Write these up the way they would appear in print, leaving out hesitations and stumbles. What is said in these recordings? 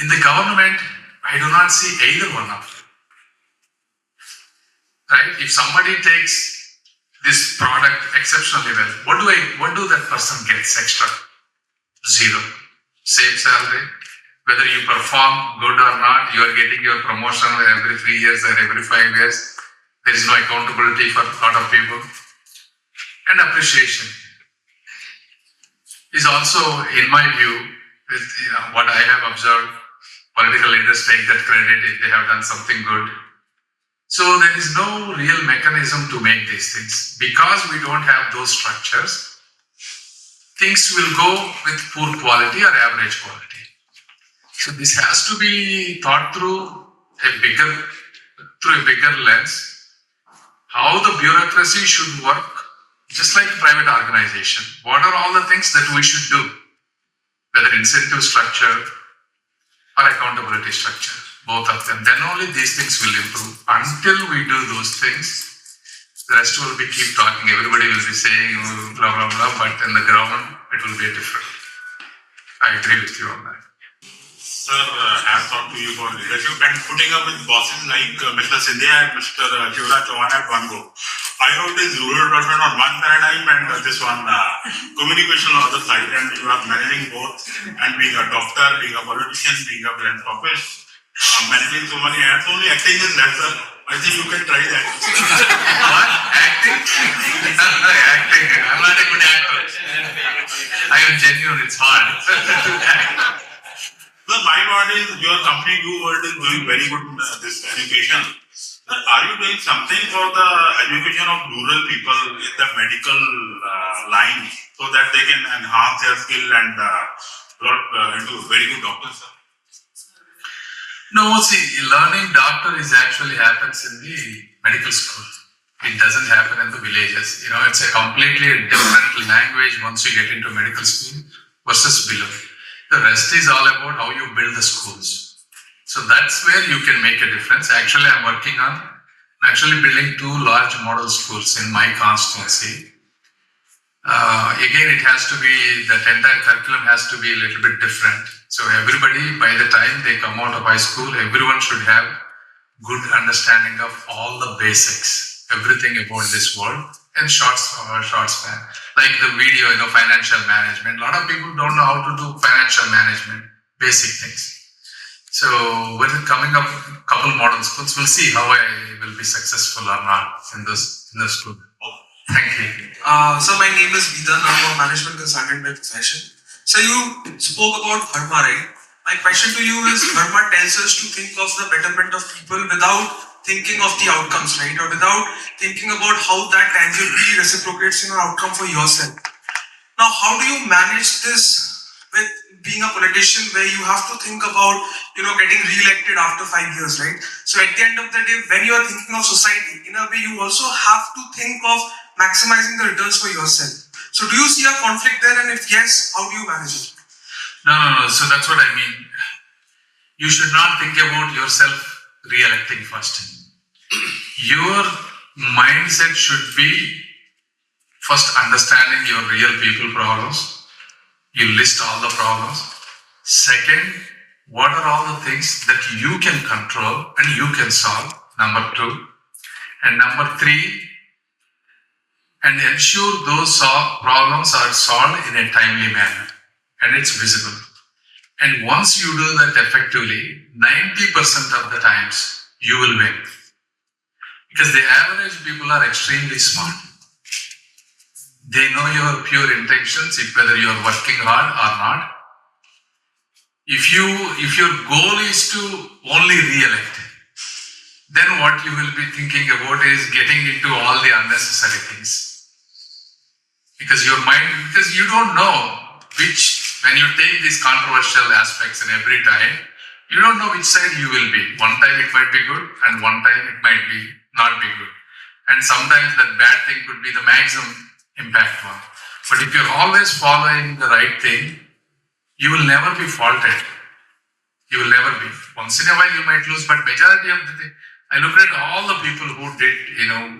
In the government, I do not see either one of them. Right? If somebody takes this product exceptionally well, what do that person gets extra? Zero. Same salary. Whether you perform good or not, you are getting your promotion every 3 years or every 5 years. There is no accountability for a lot of people. And appreciation is also, in my view, with what I have observed, political leaders take that credit if they have done something good. So there is no real mechanism to make these things. Because we don't have those structures, things will go with poor quality or average quality. So this has to be thought through a bigger lens. How the bureaucracy should work, just like private organization. What are all the things that we should do? Whether incentive structure or accountability structure, both of them. Then only these things will improve. Until we do those things, the rest will be keep talking. Everybody will be saying blah blah blah, but in the ground it will be different. I agree with you on that. Sir, I have thought to you about leadership and putting up with bosses like Mr. Sindhya and Mr. Shivraj Chauhan at one go. I know it is rural development on one paradigm and this one communication on the other side, and you are managing both and being a doctor, being a politician, being a philanthropist, managing so many hats. Only acting is less, sir. I think you can try that. What? Acting? Acting. I'm not a good actor. I am genuine, it's hard to act. So my part is your company, world is doing very good in this education. Are you doing something for the education of rural people in the medical line so that they can enhance their skill and into very good doctors? No, see, learning doctor actually happens in the medical school. It doesn't happen in the villages. It's a completely different language once you get into medical school versus below. The rest is all about how you build the schools. So that's where you can make a difference. Actually, I'm building 2 large model schools in my constituency. Again, it has to be, that entire curriculum has to be a little bit different. So everybody, by the time they come out of high school, everyone should have good understanding of all the basics, everything about this world in short span. Like the video, financial management. A lot of people don't know how to do financial management, basic things. So when coming up a couple model schools, we'll see how I will be successful or not in the school. Thank you. So my name is Vidan. I'm a management consultant by profession. So you spoke about dharma, right? My question to you is, dharma tells us to think of the betterment of people without thinking of the outcomes, right? Or without thinking about how that tangibly reciprocates in an outcome for yourself. Now, how do you manage this with being a politician where you have to think about, getting re-elected after 5 years, right? So at the end of the day, when you are thinking of society, in a way, you also have to think of maximizing the returns for yourself. So do you see a conflict there? And if yes, how do you manage it? No. So that's what I mean. You should not think about yourself re-electing first. Your mindset should be first understanding your real people problems. You list all the problems. Second, what are all the things that you can control and you can solve? Number 2. And number 3, and ensure those problems are solved in a timely manner and it's visible. And once you do that effectively, 90% of the times you will win. Because the average people are extremely smart. They know your pure intentions, whether you are working hard or not. If your goal is to only re-elect, then what you will be thinking about is getting into all the unnecessary things. Because you don't know when you take these controversial aspects in every time, you don't know which side you will be. One time it might be good and one time it might be not be good. And sometimes that bad thing could be the maximum impact one. But if you're always following the right thing, you will never be faulted. You will never be. Once in a while you might lose, but majority of the thing, I look at all the people who did,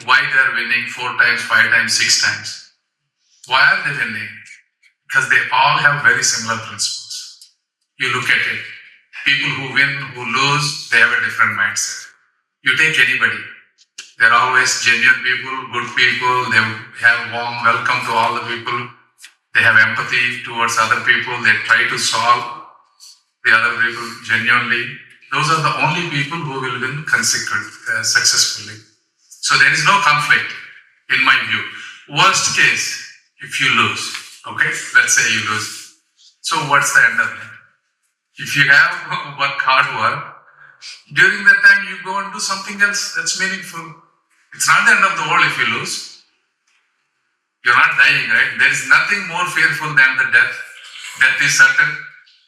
why they are winning 4 times, 5 times, 6 times. Why are they winning? Because they all have very similar principles. You look at it. People who win, who lose, they have a different mindset. You take anybody. They're always genuine people, good people. They have warm welcome to all the people. They have empathy towards other people. They try to solve the other people genuinely. Those are the only people who will win successfully. So there is no conflict, in my view. Worst case, if you lose, okay? Let's say you lose. So what's the end of it? If you have hard work, during that time you go and do something else that's meaningful. It's not the end of the world if you lose. You're not dying, right? There is nothing more fearful than the death. Death is certain.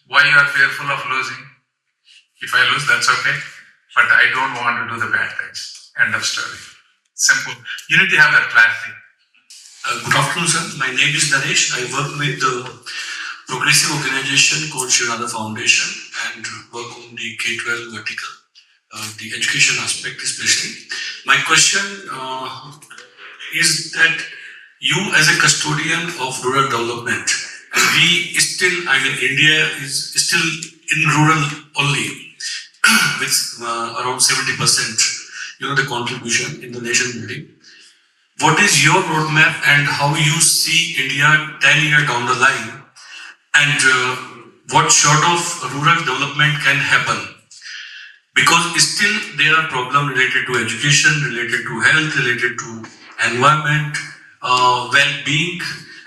Why you are fearful of losing? If I lose, that's okay. But I don't want to do the bad things. End of story. Simple. You need to have that clarity. Good afternoon, sir. My name is Naresh. I work with the progressive organization called Shivnada Foundation and work on the K-12 vertical, the education aspect especially. My question is that you as a custodian of rural development, we still, India is still in rural only, with around 70%, the contribution in the nation building. What is your roadmap and how you see India 10 years down the line, and what sort of rural development can happen? Because still there are problems related to education, related to health, related to environment, well-being,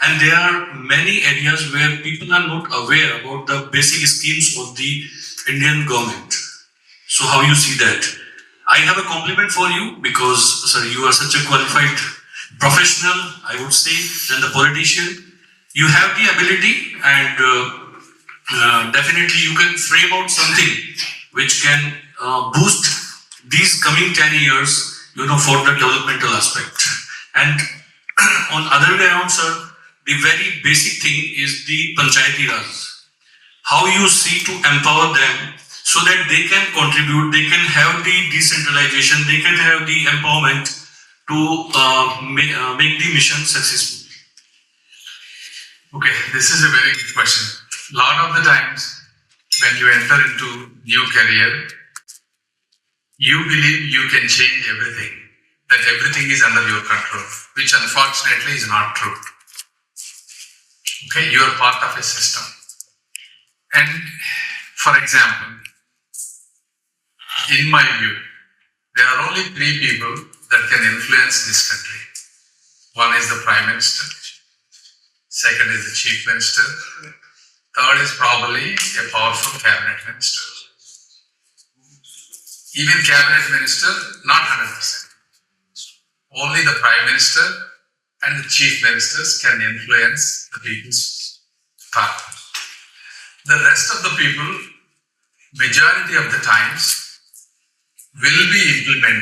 and there are many areas where people are not aware about the basic schemes of the Indian government. So how you see that? I have a compliment for you because, sir, you are such a qualified professional, I would say, than the politician. You have the ability and definitely you can frame out something which can boost these coming 10 years, for the developmental aspect. And on other way around, sir, the very basic thing is the Panchayati Raj. How you see to empower them so that they can contribute, they can have the decentralization, they can have the empowerment to make the mission successful. Okay, this is a very good question. A lot of the times when you enter into new career, you believe you can change everything, that everything is under your control, which unfortunately is not true. Okay, you are part of a system. And for example, in my view, there are only 3 people that can influence this country. One is the Prime Minister, second is the Chief Minister, third is probably a powerful Cabinet Minister. Even Cabinet Minister, not 100%. Only the Prime Minister and the Chief Ministers can influence the people's thought. The rest of the people, majority of the times, will be implementing